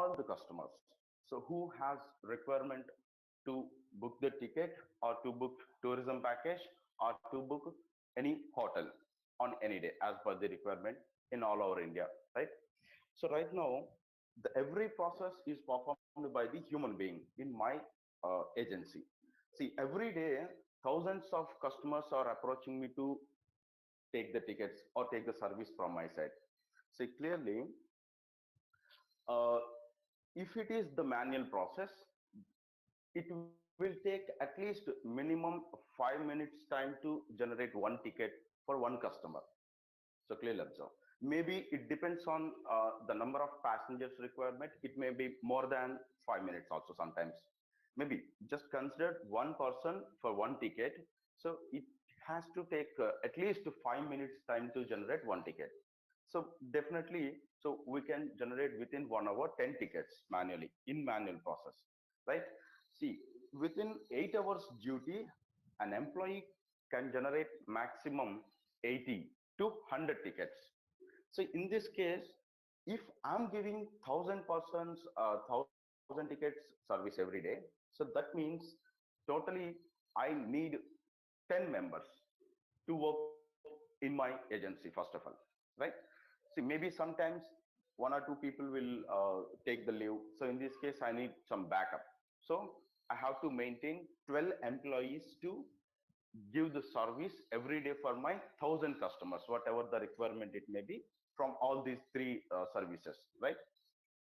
all the customers. So who has requirement to book the ticket or to book tourism package or to book any hotel on any day as per the requirement in all over India, right? So right now, every process is performed by the human being in my agency. See, every day, thousands of customers are approaching me to take the tickets or take the service from my side. See, clearly, uh, if it is the manual process, it will take at least minimum 5 minutes time to generate one ticket for one customer. So clearly observe. Maybe it depends on the number of passengers requirement. It may be more than 5 minutes also sometimes. Maybe just consider one person for one ticket. So it has to take at least 5 minutes time to generate one ticket. So definitely, so we can generate within 1 hour 10 tickets manually in manual process, right? See, within 8 hours duty, an employee can generate maximum 80 to 100 tickets. So in this case, if I'm giving 1,000 persons, 1,000 tickets service every day, so that means totally I need 10 members to work in my agency first of all, right? See, maybe sometimes one or two people will take the leave. So in this case, I need some backup. So I have to maintain 12 employees to give the service every day for my 1,000 customers, whatever the requirement it may be from all these three services, right?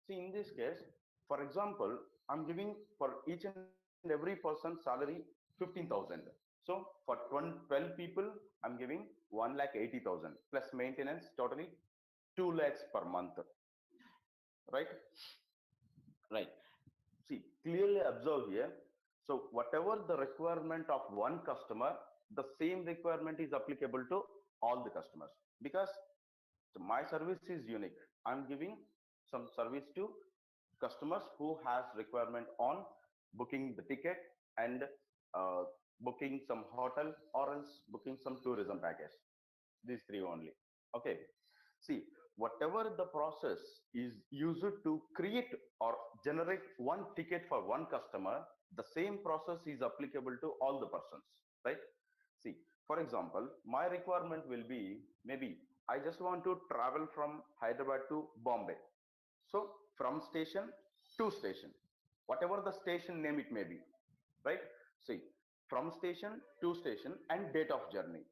See, in this case, for example, I'm giving for each and every person salary 15,000. So for 12 people, I'm giving 1,80,000 plus maintenance, totally 2 lakhs per month, right? Right. See, clearly observe here. So whatever the requirement of one customer, the same requirement is applicable to all the customers because my service is unique. I'm giving some service to customers who has requirement on booking the ticket and uh, booking some hotel or else booking some tourism package. These three only. Okay. See, whatever the process is used to create or generate one ticket for one customer, the same process is applicable to all the persons, right? See, for example, my requirement will be maybe I just want to travel from Hyderabad to Bombay. So from station to station, whatever the station name it may be, right? See, from station to station and date of journey.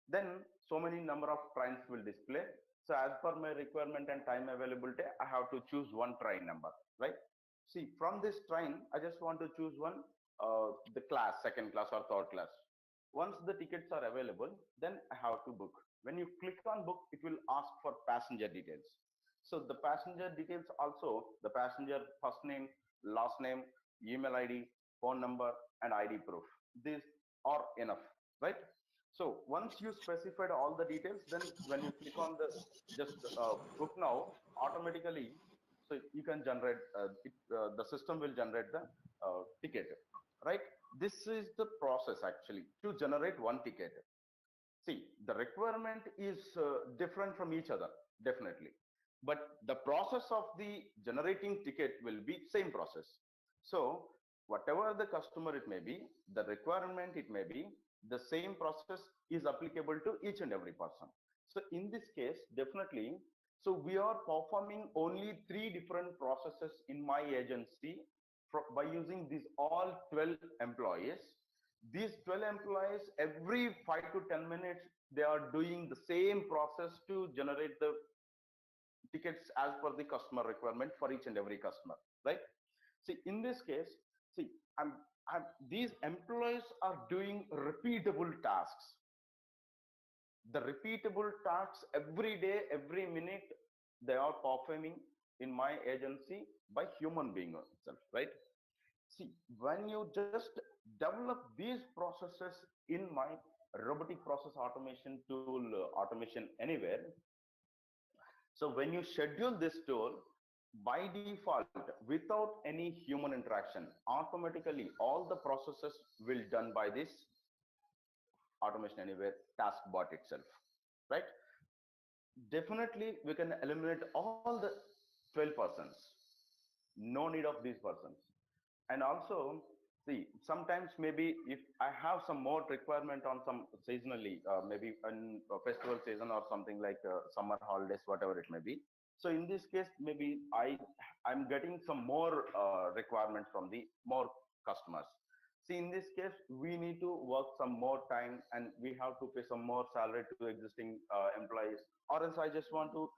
Then so many number of trains will display. So as per my requirement and time availability, I have to choose one train number, right? See, from this train, I just want to choose one, the class, second class or third class. Once the tickets are available, then I have to book. When you click on book, it will ask for passenger details. So the passenger details also, the passenger first name, last name, email ID, phone number, and ID proof. These are enough, right? So once you specified all the details, then when you click on the just book now, automatically, so you can generate the system will generate the ticket, right? This is the process actually to generate one ticket. See, the requirement is different from each other, definitely. But the process of the generating ticket will be same process. So whatever the customer it may be, the requirement it may be, the same process is applicable to each and every person. So in this case, definitely, so we are performing only three different processes in my agency by using these all 12 employees. These 12 employees, every 5 to 10 minutes, they are doing the same process to generate the tickets as per the customer requirement for each and every customer, right? See, in this case, see, I'm, these employees are doing repeatable tasks. The repeatable tasks every day, every minute, they are performing in my agency by human being itself, right? See, when you just develop these processes in my robotic process automation tool, automation anywhere. So when you schedule this tool, by default, without any human interaction, automatically all the processes will done by this automation anywhere task bot itself, right? Definitely, we can eliminate all the 12 persons. no need of these persons. And also, see, sometimes maybe if I have some more requirement on some seasonally, maybe in a festival season or something like summer holidays, whatever it may be. So in this case, maybe I'm getting some more requirements from the more customers. See, in this case, we need to work some more time and we have to pay some more salary to existing employees, or else I just want to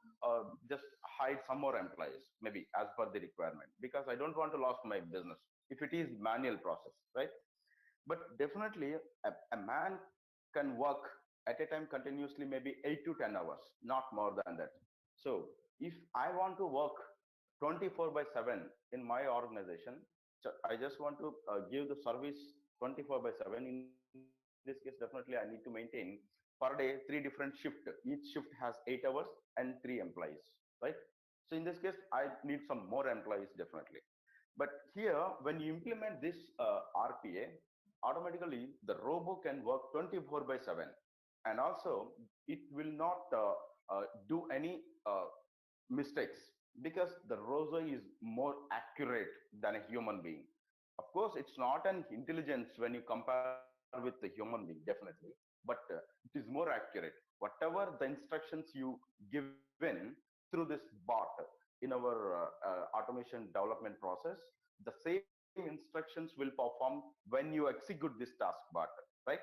just hide some more employees, maybe as per the requirement, because I don't want to lose my business if it is manual process, right? But definitely a man can work at a time continuously, maybe 8 to 10 hours, not more than that. So if I want to work 24 by 7 in my organization, so I just want to give the service 24 by 7. In this case, definitely I need to maintain per day 3 different shifts. Each shift has 8 hours and 3 employees, right? So in this case, I need some more employees definitely. But here, when you implement this RPA, automatically the robo can work 24 by 7. And also, it will not do any mistakes, because the robo is more accurate than a human being. Of course, it's not an intelligence when you compare with the human being, definitely, but it is more accurate. Whatever the instructions you given through this bot in our automation development process, the same instructions will perform when you execute this task bot, right?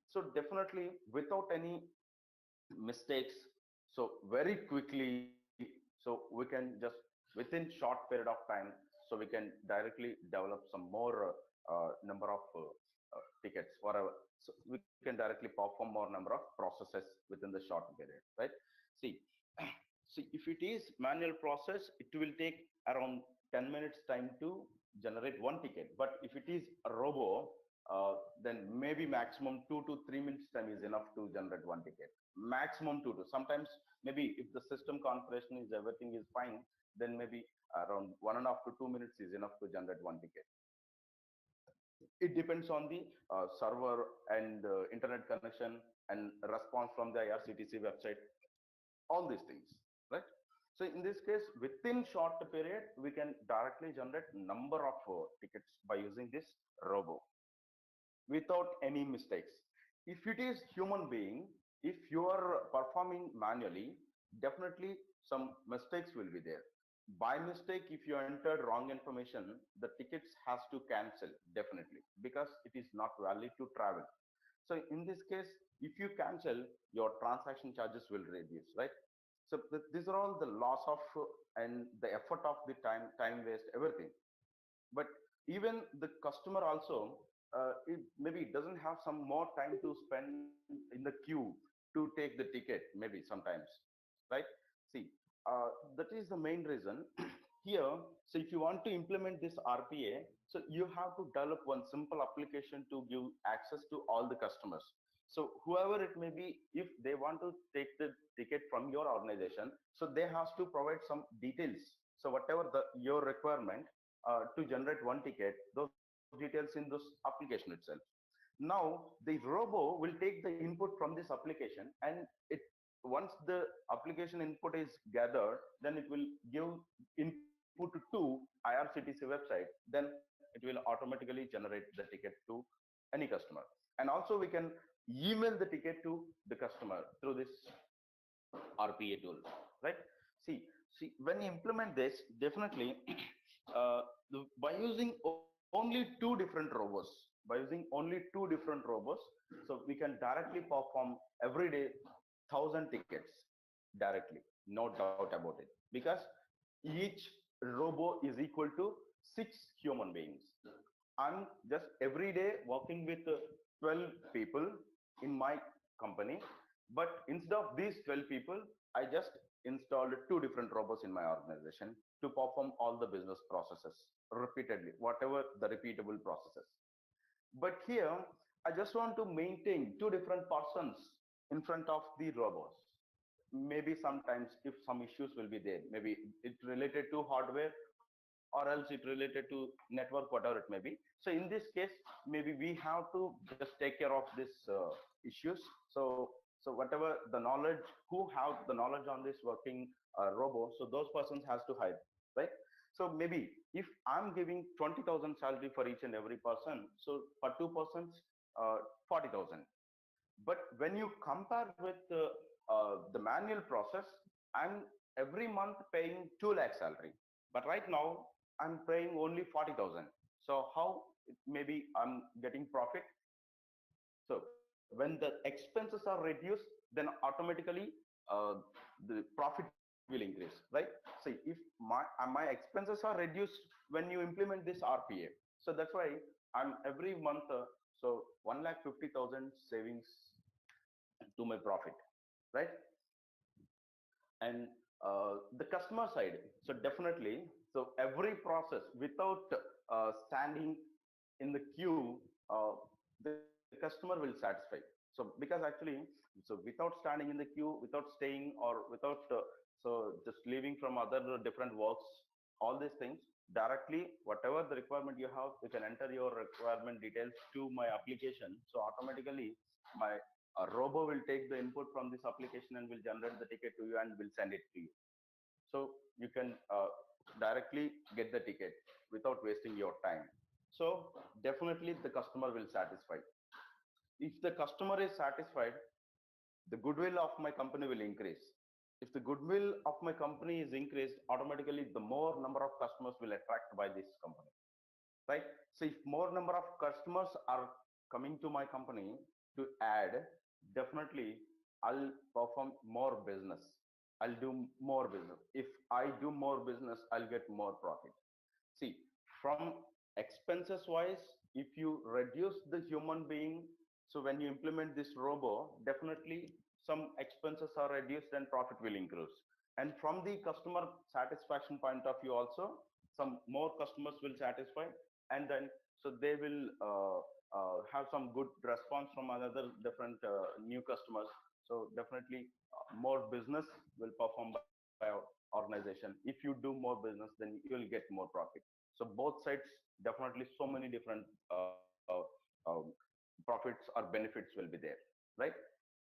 So definitely without any mistakes, so very quickly, so we can just within short period of time, so we can directly develop some more number of tickets whatever, so we can directly perform more number of processes within the short period, right? See, see, if it is manual process, it will take around 10 minutes time to generate one ticket. But if it is a robo, then maybe maximum 2 to 3 minutes time is enough to generate one ticket. Maximum 2 to, sometimes maybe if the system configuration is everything is fine, then maybe around 1.5 to 2 minutes is enough to generate one ticket. It depends on the server and internet connection and response from the IRCTC website, all these things, right? So in this case, within short period, we can directly generate number of tickets by using this robo without any mistakes. If it is human being, if you are performing manually, definitely some mistakes will be there. By mistake, if you entered wrong information, the tickets has to cancel definitely, because it is not valid to travel. So in this case, if you cancel, your transaction charges will reduce, right? So these are all the loss of and the effort of the time waste, everything. But even the customer also, it maybe doesn't have some more time to spend in the queue to take the ticket, maybe sometimes, right? See, that is the main reason here. So if you want to implement this RPA, so you have to develop one simple application to give access to all the customers. So whoever it may be, if they want to take the ticket from your organization, so they have to provide some details. So whatever the your requirement to generate one ticket, those details in this application itself. Now the robo will take the input from this application, and it once the application input is gathered, then it will give input to IRCTC website. Then it will automatically generate the ticket to any customer. And also we can email the ticket to the customer through this RPA tool, right? See, when you implement this, definitely by using only 2 different robots, so we can directly perform every day 1,000 tickets directly, no doubt about it, because each robo is equal to 6 human beings. I'm just every day working with 12 people in my company, but instead of these 12 people, I just installed 2 different robots in my organization to perform all the business processes repeatedly, whatever the repeatable processes. But here, I just want to maintain 2 different persons in front of the robots. Maybe sometimes if some issues will be there, maybe it related to hardware, or else it related to network, whatever it may be. So in this case, maybe we have to just take care of this issues. So whatever the knowledge, who have the knowledge on this working robo, so those persons has to hide, right? So maybe if I'm giving 20,000 salary for each and every person, so for two persons, 40,000. But when you compare with the manual process, I'm every month paying 2 lakh salary. But right now, I'm paying only 40,000. So how maybe I'm getting profit? So when the expenses are reduced, then automatically uh, the profit will increase, right? See, if my expenses are reduced when you implement this RPA, so that's why I'm every month so 1,50,000 savings to my profit, right? And the customer side, so definitely, so every process without standing in the queue, the customer will satisfy. So because actually, so without standing in the queue, without staying, or without so just leaving from other different works, all these things directly, whatever the requirement you have, you can enter your requirement details to my application. So automatically, my robo will take the input from this application and will generate the ticket to you and will send it to you. So you can directly get the ticket without wasting your time. So definitely the customer will satisfy. If the customer is satisfied, the goodwill of my company will increase. If the goodwill of my company is increased, automatically the more number of customers will attract by this company, right? So if more number of customers are coming to my company to add, definitely I'll perform more business. I'll do more business. If I do more business, I'll get more profit. See, from expenses wise, if you reduce the human being, so when you implement this robo, definitely some expenses are reduced and profit will increase. And from the customer satisfaction point of view also, some more customers will satisfy, and then so they will have some good response from another different new customers. So definitely more business will perform by our organization. If you do more business, then you will get more profit. So both sides, definitely so many different profits or benefits will be there, right?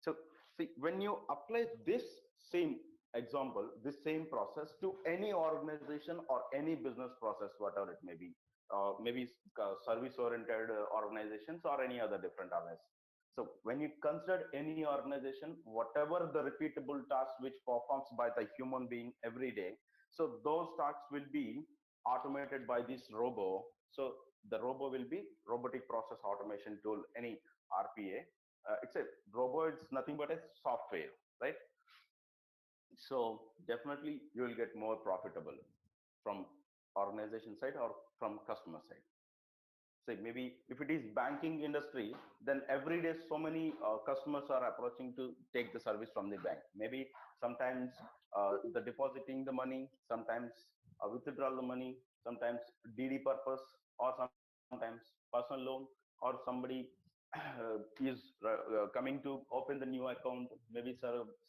So see, when you apply this same example, this same process to any organization or any business process, whatever it may be, maybe service oriented organizations or any other different organizations. So when you consider any organization, whatever the repeatable tasks which performs by the human being every day, so those tasks will be automated by this robo. So the robo will be robotic process automation tool, any RPA. It's a robo, it's nothing but a software, right? So definitely you will get more profitable from organization side or from customer side. Say maybe if it is banking industry, then every day so many customers are approaching to take the service from the bank. Maybe sometimes the depositing the money, sometimes withdrawal the money, sometimes DD purpose, or sometimes personal loan, or somebody is coming to open the new account, maybe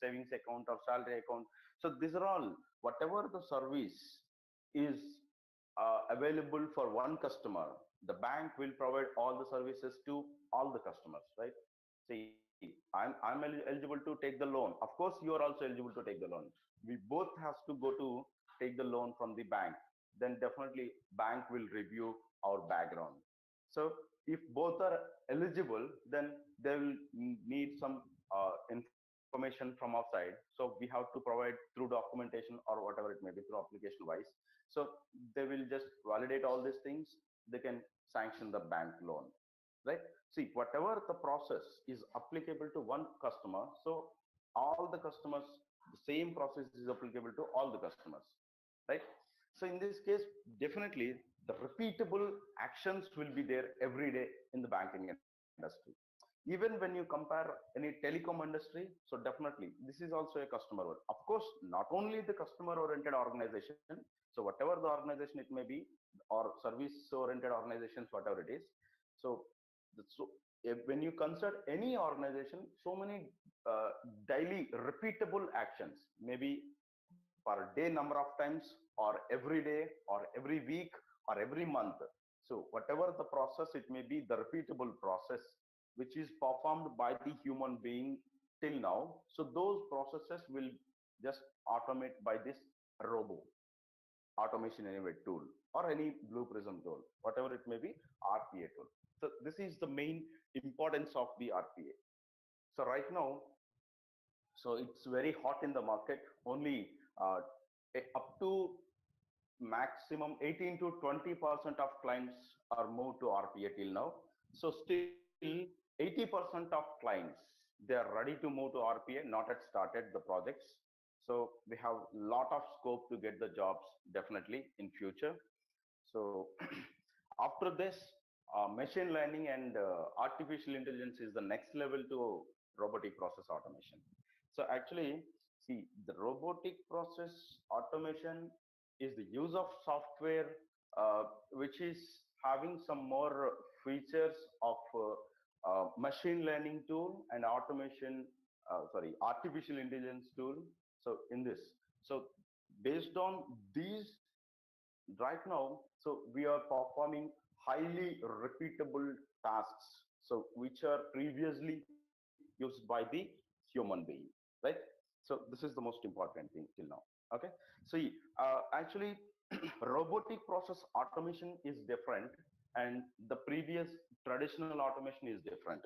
savings account or salary account. So these are all, whatever the service is available for one customer, the bank will provide all the services to all the customers, right? See, I'm eligible to take the loan. Of course, you are also eligible to take the loan. We both has to go to take the loan from the bank. Then definitely bank will review our background. So if both are eligible, then they will need some information from our side. So we have to provide through documentation or whatever it may be, through application wise. So they will just validate all these things. They can sanction the bank loan, right? See, whatever the process is applicable to one customer, so all the customers, the same process is applicable to all the customers, right? So in this case, definitely the repeatable actions will be there every day in the banking industry. Even when you compare any telecom industry, so definitely this is also a customer world. Of course, not only the customer oriented organization, so whatever the organization it may be, or service oriented organizations, whatever it is. So so when you consider any organization, so many daily repeatable actions, maybe per day number of times, or every day, or every week, or every month. So whatever the process it may be, the repeatable process which is performed by the human being till now, so those processes will just automate by this robo. automation anyway tool or any Blueprism tool, whatever it may be, RPA tool. So this is the main importance of the RPA. So right now, so it's very hot in the market. Only up to maximum 18 to 20% of clients are moved to RPA till now. So still 80% of clients, they are ready to move to RPA, not yet started the projects. So we have lot of scope to get the jobs definitely in future. So after this, machine learning and artificial intelligence is the next level to robotic process automation. So actually, see, the robotic process automation is the use of software which is having some more features of machine learning tool and automation, artificial intelligence tool. So in this, so based on these right now, so we are performing highly repeatable tasks, so which are previously used by the human being, right? So this is the most important thing till now. Okay, see, actually robotic process automation is different, and the previous traditional automation is different.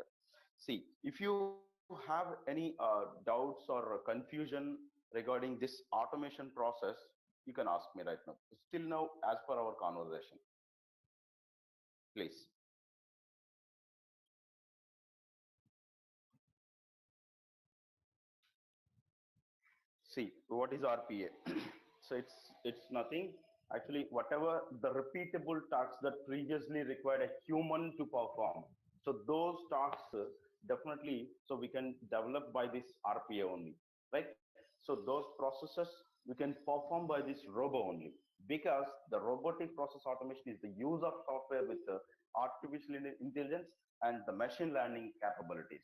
See, if you have any doubts or confusion regarding this automation process, you can ask me right now, still now, as per our conversation, please. See, what is RPA? So it's nothing. Actually, whatever the repeatable tasks that previously required a human to perform. So those tasks definitely, so we can develop by this RPA only, right? So those processes we can perform by this robo only, because the robotic process automation is the use of software with artificial intelligence and the machine learning capabilities.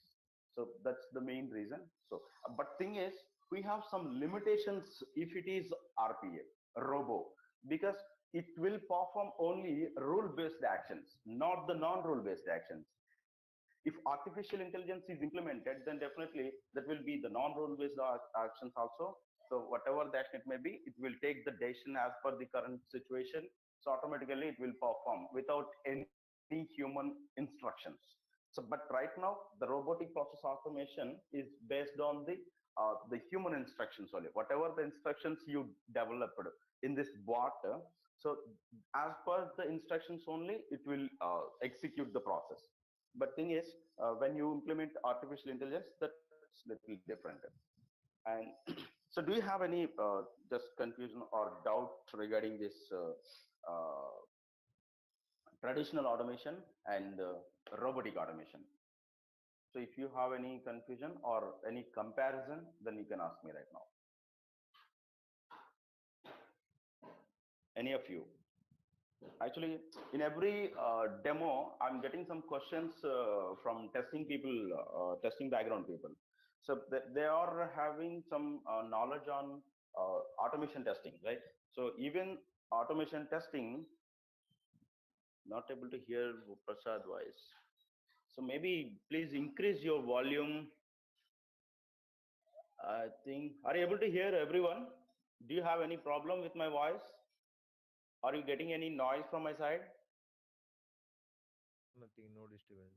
So that's the main reason. So, but thing is, we have some limitations if it is RPA, robo, because it will perform only rule-based actions, not the non-rule-based actions. If artificial intelligence is implemented, then definitely that will be the non-rule-based actions also. So whatever the action it may be, it will take the decision as per the current situation. So automatically it will perform without any human instructions. So, but right now, the robotic process automation is based on the human instructions only. Whatever the instructions you developed in this bot, so as per the instructions only, it will execute the process. But thing is, when you implement artificial intelligence, that's little different. And so, do you have any just confusion or doubt regarding this traditional automation and robotic automation? So if you have any confusion or any comparison, then you can ask me right now. Any of you? Actually, in every demo, I'm getting some questions from testing people, testing background people. So they are having some knowledge on automation testing, right? So even automation testing, not able to hear Prasad voice. So maybe please increase your volume. I think, are you able to hear everyone? Do you have any problem with my voice? Are you getting any noise from my side? Nothing, no disturbance.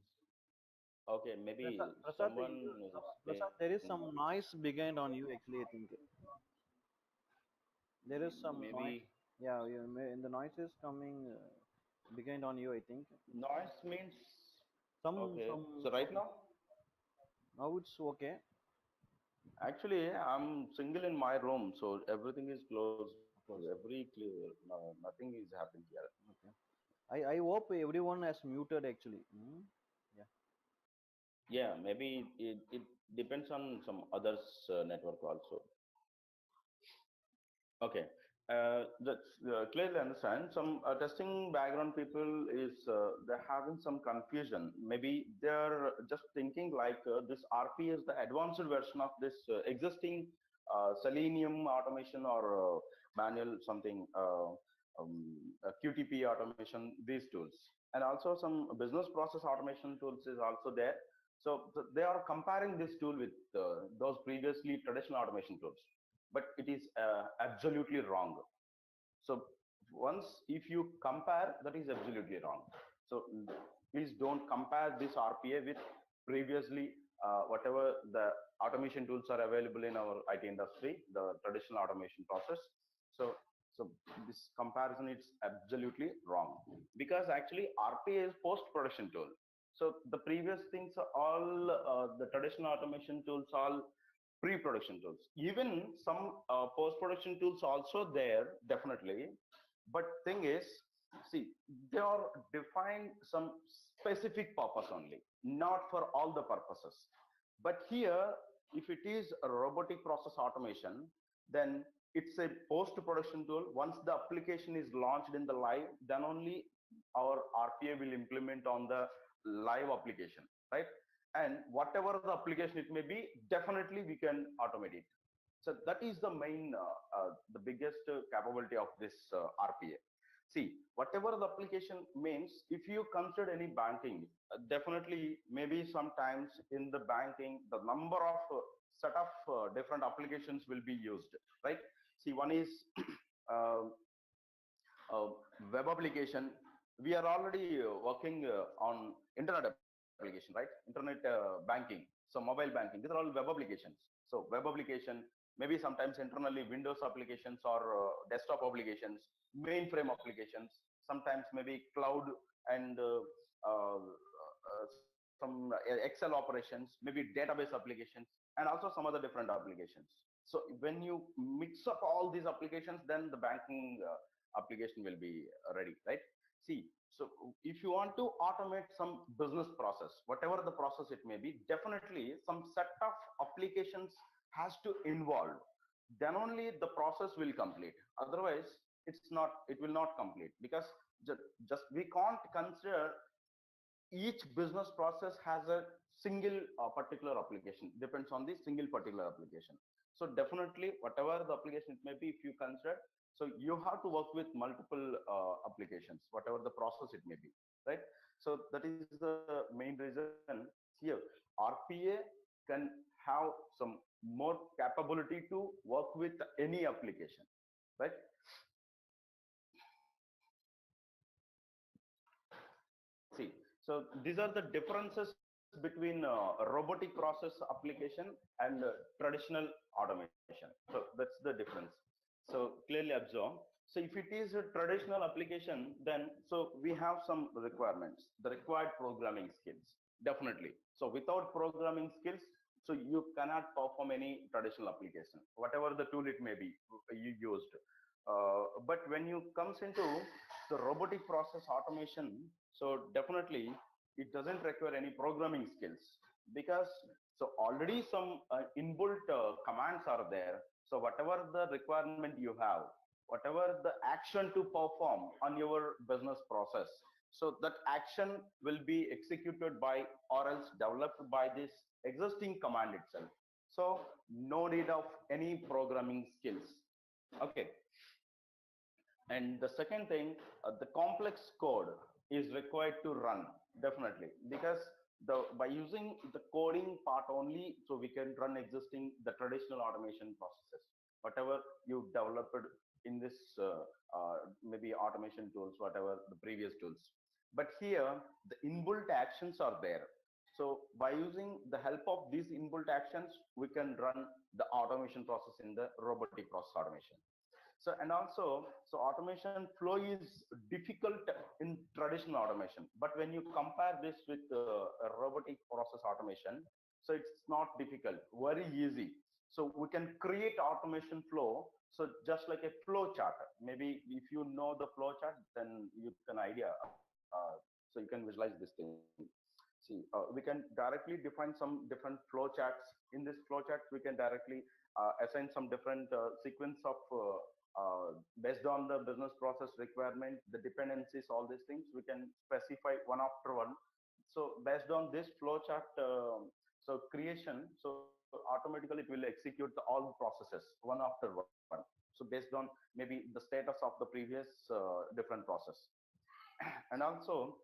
Okay, maybe Prasad, someone is Prasad, there is some noise behind on you. Actually, I think there is some noise. maybe Yeah, in the noise is coming behind on you. I think noise means some okay. some So right some. now, Now it's okay. actually, I'm single in my room, so everything is closed, Of course. every clear. No, nothing is happening here. Okay. I hope everyone has muted actually. Yeah. Yeah, maybe it depends on some others network also. Okay, that's clearly understand. Some testing background people is they're having some confusion. Maybe they're just thinking like this RP is the advanced version of this existing Selenium automation or manual something QTP automation. These tools, and also some business process automation tools is also there. So they are comparing this tool with those previously traditional automation tools, but it is absolutely wrong. So once if you compare, that is absolutely wrong. So please don't compare this RPA with previously whatever the automation tools are available in our IT industry, the traditional automation process. So so this comparison is absolutely wrong, because actually RPA is post production tool. So the previous things are all the traditional automation tools, all pre-production tools. Even some post-production tools also there, definitely. But thing is, see, they are defined some specific purpose only, not for all the purposes. But here, if it is a robotic process automation, then it's a post-production tool. Once the application is launched in the live, then only our RPA will implement on the live application, right? And whatever the application it may be, definitely we can automate it. So that is the main the biggest capability of this RPA. See, whatever the application means, if you consider any banking, definitely maybe sometimes in the banking the number of set of different applications will be used, right? See, one is uh, uh, web application. We are already working on internet application, right? Internet banking, so mobile banking, these are all web applications. So web application, maybe sometimes internally Windows applications or desktop applications, mainframe applications, sometimes maybe cloud and some Excel operations, maybe database applications, and also some other different applications. So when you mix up all these applications, then the banking application will be ready, right? See, so if you want to automate some business process, whatever the process it may be, definitely some set of applications has to involve. Then only the process will complete. Otherwise, it will not complete, because just we can't consider each business process has a single particular application, depends on the single particular application. So definitely whatever the application it may be, if you consider, so you have to work with multiple applications, whatever the process it may be, right? So that is the main reason here RPA can have some more capability to work with any application, right? See, so these are the differences between robotic process application and traditional automation. So that's the difference. So clearly observe. So if it is a traditional application, then so we have some requirements, the required programming skills, definitely. So without programming skills, so you cannot perform any traditional application, whatever the tool it may be you used. But when you comes into the robotic process automation, so definitely it doesn't require any programming skills, because so already some inbuilt commands are there. So whatever the requirement you have, whatever the action to perform on your business process, so that action will be executed by or else developed by this existing command itself. So no need of any programming skills. Okay. And the second thing, the complex code is required to run, definitely, because by using the coding part only, so we can run existing the traditional automation processes, whatever you developed in this maybe automation tools, whatever the previous tools. But here the inbuilt actions are there. So by using the help of these inbuilt actions, we can run the automation process in the robotic process automation. So and also, so automation flow is difficult in traditional automation, but when you compare this with a robotic process automation, so it's not difficult, very easy. So we can create automation flow, so just like a flow chart. Maybe if you know the flow chart, then you can idea, so you can visualize this thing. See, we can directly define some different flow charts. In this flow chart, we can directly assign some different sequence of based on the business process requirement, the dependencies, all these things, we can specify one after one. So based on this flow chart, so creation, so automatically it will execute all the processes one after one. So based on maybe the status of the previous different process. And also,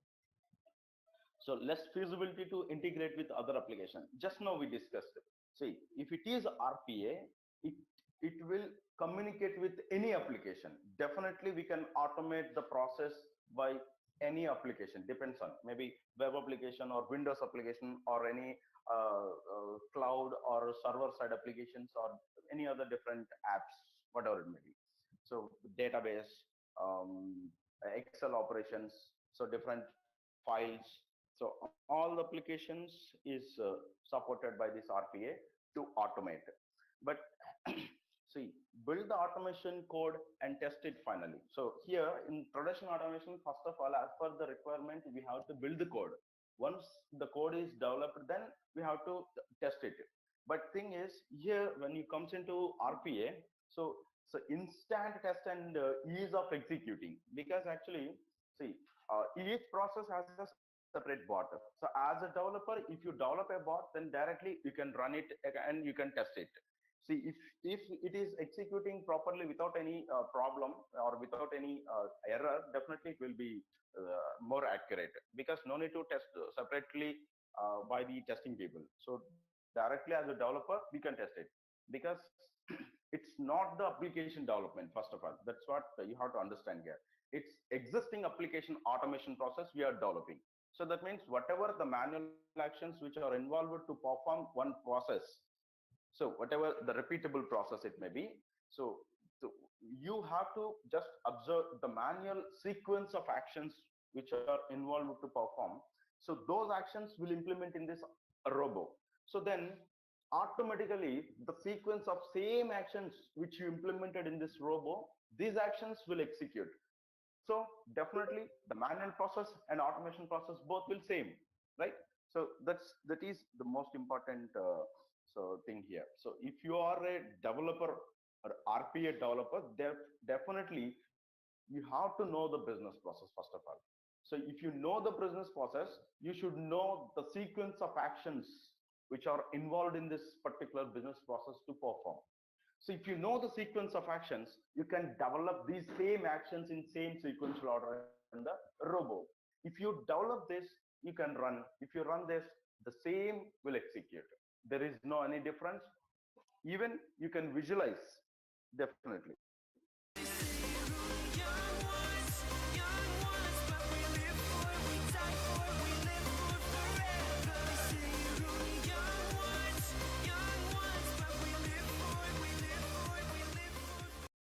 so less feasibility to integrate with other application. Just now we discussed it. See, if it is RPA, it it will communicate with any application. Definitely we can automate the process by any application, depends on maybe web application or Windows application or any cloud or server side applications or any other different apps, whatever it may be. So database, um, Excel operations, so different files. So all the applications is supported by this RPA to automate. But see, build the automation code and test it finally. So here in production automation, first of all, as per the requirement, we have to build the code. Once the code is developed, then we have to test it. But thing is, here when you comes into RPA, so instant test and ease of executing, because actually, see, each process has a separate bot. So as a developer, if you develop a bot, then directly you can run it and you can test it. See, if it is executing properly without any problem or without any error, definitely it will be more accurate, because no need to test separately by the testing people. So directly as a developer, we can test it, because it's not the application development. First of all, that's what you have to understand here. It's existing application automation process we are developing. So that means whatever the manual actions which are involved to perform one process, so whatever the repeatable process it may be, so, so you have to just observe the manual sequence of actions which are involved to perform. So those actions will implement in this robo. So then automatically the sequence of same actions which you implemented in this robo, these actions will execute. So definitely the manual process and automation process both will same, right? So that is the most important thing here. So if you are a developer or RPA developer, definitely you have to know the business process first of all. So if you know the business process, you should know the sequence of actions which are involved in this particular business process to perform. So if you know the sequence of actions, you can develop these same actions in same sequential order in the robo. If you develop this, you can run. If you run this, the same will execute. There is no any difference. Even you can visualize, definitely.